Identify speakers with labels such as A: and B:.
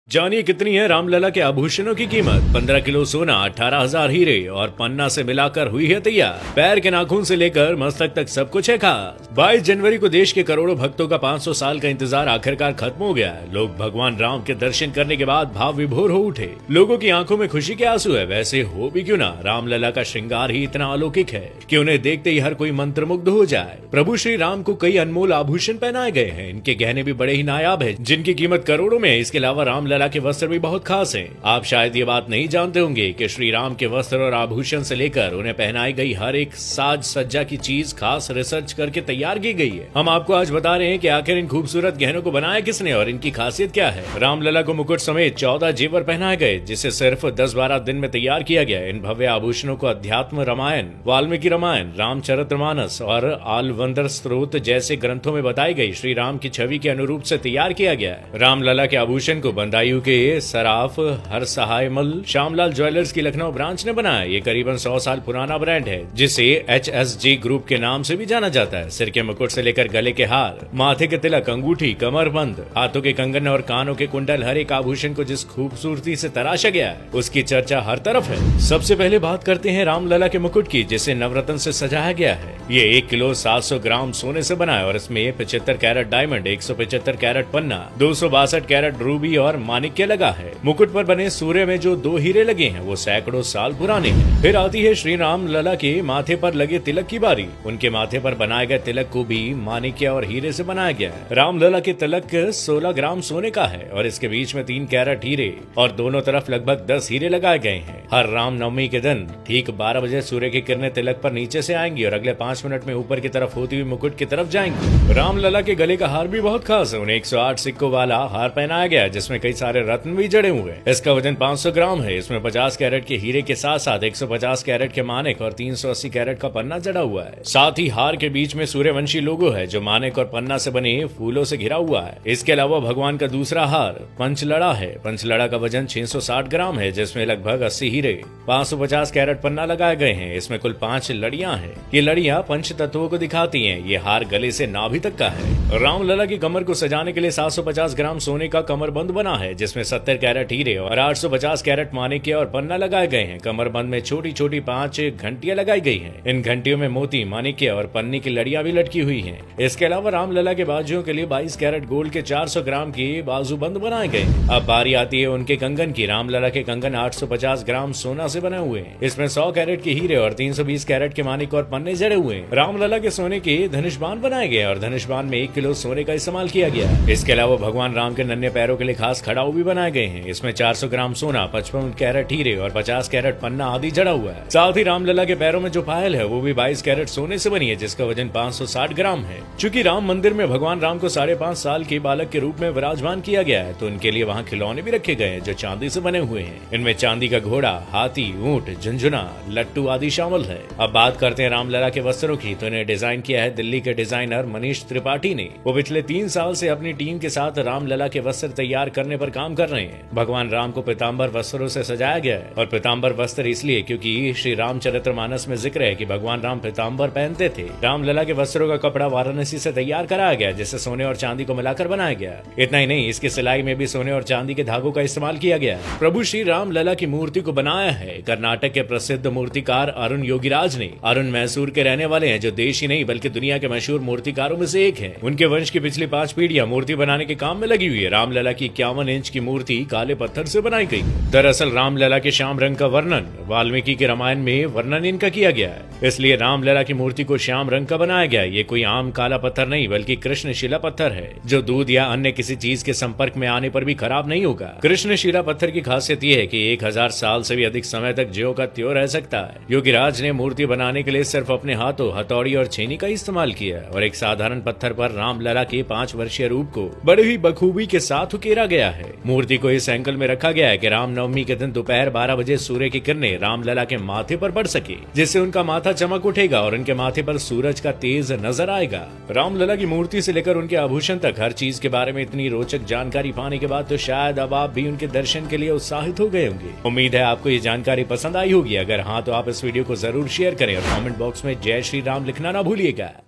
A: जानिए कितनी है रामलला के आभूषणों की कीमत। 15 किलो सोना, 18,000 हीरे और पन्ना से मिलाकर हुई है तैयार। पैर के नाखून से लेकर मस्तक तक सब कुछ है खास। 22 जनवरी को देश के करोड़ों भक्तों का 500 साल का इंतजार आखिरकार खत्म हो गया है। लोग भगवान राम के दर्शन करने के बाद भाव विभोर हो उठे। लोगों की आंखों में खुशी के आंसू है। वैसे हो भी क्यों ना, रामलला का श्रृंगार ही इतना अलौकिक है कि उन्हें देखते ही हर कोई मंत्रमुग्ध हो जाए। प्रभु श्री राम को कई अनमोल आभूषण पहनाए गए हैं। इनके गहने भी बड़े ही नायाब है, जिनकी कीमत करोड़ों में है। इसके अलावा रामलला के वस्त्र भी बहुत खास हैं। आप शायद ये बात नहीं जानते होंगे कि श्री राम के वस्त्र और आभूषण से लेकर उन्हें पहनाई गई हर एक साज सज्जा की चीज खास रिसर्च करके तैयार की गई है। हम आपको आज बता रहे हैं कि आखिर इन खूबसूरत गहनों को बनाया किसने और इनकी खासियत क्या है। रामलला को मुकुट समेत 14 जेवर पहनाए गए, जिसे सिर्फ 10-12 दिन में तैयार किया गया। इन भव्य आभूषणों को अध्यात्म रामायण, वाल्मीकि रामायण, रामचरितमानस और आलवंदर स्त्रोत जैसे ग्रंथों में बताई गई श्री राम की छवि के अनुरूप से तैयार किया गया है। रामलला के आभूषण को बंदायूं के सराफ हर सहायमल श्यामलाल ज्वेलर्स की लखनऊ ब्रांच ने बनाया। ये करीबन 100 साल पुराना ब्रांड है, जिसे HSG ग्रुप के नाम से भी जाना जाता है। सिर के मुकुट से लेकर गले के हार, माथे के तिलक, अंगूठी, कमरबंद, हाथों के कंगन और कानों के कुंडल, हर एक आभूषण को जिस खूबसूरती से तराशा गया है उसकी चर्चा हर तरफ है। सबसे पहले बात करते हैं रामलला के मुकुट की, जिसे नवरत्न से सजाया गया है। ये 1 किलो 700 ग्राम सोने से बना है और इसमें 75 कैरेट डायमंड, 175 कैरेट पन्ना, 262 कैरेट रूबी और माणिक्य लगा है। मुकुट पर बने सूर्य में जो 2 हीरे लगे हैं वो सैकड़ों साल पुराने हैं। फिर आती है श्री राम लला के माथे पर लगे तिलक की बारी। उनके माथे पर बनाए गए तिलक को भी माणिक्य और हीरे से बनाया गया है। रामलला के तिलक 16 ग्राम सोने का है और इसके बीच में 3 कैरेट हीरे और दोनों तरफ लगभग 10 हीरे लगाए गए हैं। हर राम नवमी के दिन ठीक 12 बजे सूर्य की किरणें तिलक पर नीचे से आएंगी और अगले 5 मिनट में ऊपर की तरफ होती हुई मुकुट की तरफ जाएंगी। रामलला के गले का हार भी बहुत खास है। उन्हें 108 सिक्कों वाला हार पहनाया गया, जिसमें कई सारे रत्न भी जड़े हुए हैं। इसका वजन 500 ग्राम है। इसमें 50 कैरेट के हीरे के साथ साथ 150 कैरेट के मानिक और 380 कैरेट का पन्ना जड़ा हुआ है। साथ ही हार के बीच में सूर्यवंशी लोगो है, जो मानिक और पन्ना से बने फूलों से घिरा हुआ है। इसके अलावा भगवान का दूसरा हार पंचलड़ा है। पंचलड़ा का वजन 660 ग्राम है, जिसमें लगभग 80 हीरे, 550 कैरेट पन्ना लगाए गए हैं। इसमें कुल 5 लड़ियां हैं। ये लड़ियां पंच तत्वों को दिखाती हैं। ये हार गले से नाभि तक का है। रामलला की कमर को सजाने के लिए 750 ग्राम सोने का कमरबंद बना है, जिसमें 70 कैरेट हीरे और 850 कैरेट माणिक्य और पन्ना लगाए गए हैं। कमरबंद में छोटी छोटी 5 घंटियां लगाई गई हैं। इन घंटियों में मोती, माणिक्य और पन्नी की लड़ियां भी लटकी हुई हैं। इसके अलावा रामलला के बाजुओं के लिए 22 कैरेट गोल्ड के 400 ग्राम की बाजूबंद बनाए गए। अब बारी आती है उनके कंगन की। रामलला के कंगन 850 ग्राम सोना से बने हुए हैं। इसमें 100 कैरेट के हीरे और 320 कैरेट के माणिक और पन्ने जड़े हुए हैं। रामलला के सोने के धनुष्बाण बनाए गए और धनुष्बाण में 1 किलो सोने का इस्तेमाल किया गया। इसके अलावा भगवान राम के नन्हे पैरों के लिए खास खड़ाऊ भी बनाए गए हैं। इसमें 400 ग्राम सोना, 55 कैरेट हीरे और 50 कैरेट पन्ना आदि जड़ा हुआ है। साथ ही रामलला के पैरों में जो पायल है वो भी 22 कैरेट सोने से बनी है, जिसका वजन 560 ग्राम है। चूंकि राम मंदिर में भगवान राम को 5.5 साल के बालक के रूप में विराजमान किया गया है, तो उनके लिए वहाँ खिलौने भी रखे गए हैं जो चांदी से बने हुए हैं। इनमें चांदी का घोड़ा, हाथी, ऊंट, झुंझुना, लट्टू आदि शामिल है। अब बात करते हैं रामलला के वस्त्रों की, तो इन्हें डिजाइन किया है दिल्ली के डिजाइनर मनीष त्रिपाठी ने। वो पिछले 3 साल से अपनी टीम के साथ रामलला के वस्त्र तैयार करने पर काम कर रहे हैं। भगवान राम को पीताम्बर वस्त्रों से सजाया गया है और पीताम्बर वस्त्र इसलिए क्योंकि श्री रामचरितमानस में जिक्र है कि भगवान राम पीताम्बर पहनते थे। रामलला के वस्त्रों का कपड़ा वाराणसी से तैयार कराया गया, जिसे सोने और चांदी को मिलाकर बनाया गया। इतना ही नहीं, इसकी सिलाई में भी सोने और चांदी के धागों का इस्तेमाल किया गया। प्रभु श्री रामलला की मूर्ति को बनाया है कर्नाटक के प्रसिद्ध मूर्तिकार अरुण योगीराज ने। अरुण मैसूर के रहने वाले हैं, जो देश ही नहीं बल्कि दुनिया के मशहूर मूर्तिकारों में से एक है। उनके वंश की पिछली 5 पीढ़ियां मूर्ति बनाने के काम में लगी हुई है। रामलला की 51 इंच की मूर्ति काले पत्थर से बनाई गई। दरअसल रामलला के श्याम रंग का वर्णन वाल्मीकि के रामायण में वर्णन इनका किया गया है, इसलिए रामलला की मूर्ति को श्याम रंग का बनाया गया। ये कोई आम काला पत्थर नहीं बल्कि कृष्णशिला पत्थर है, जो दूध या अन्य किसी चीज के संपर्क में आने पर भी खराब नहीं होगा। कृष्णशिला पत्थर की खासियत ये है कि 1000 साल से भी अधिक समय तक ज्यों का त्यों रह सकता है। योगीराज ने मूर्ति बनाने के लिए सिर्फ अपने हाथों, हथौड़ी और छेनी का इस्तेमाल किया और एक साधारण पत्थर पर रामलला के 5 वर्षीय रूप को बड़ी ही बखूबी के साथ उकेरा गया है। मूर्ति को इस एंगल में रखा गया है कि रामनवमी के दिन दोपहर 12 बजे सूर्य की किरणें रामलला के माथे पर पड़ सके, जिससे उनका माथा चमक उठेगा और उनके माथे पर सूरज का तेज नजर आएगा। रामलला की मूर्ति से लेकर उनके आभूषण तक हर चीज के बारे में इतनी रोचक जानकारी पाने के बाद तो शायद अब आप भी उनके दर्शन के लिए उत्साहित हो गए होंगे। उम्मीद है आपको ये जानकारी पसंद आई होगी। अगर हाँ, तो आप इस वीडियो को जरूर शेयर करें और कमेंट बॉक्स में जय श्री राम लिखना ना भूलिएगा।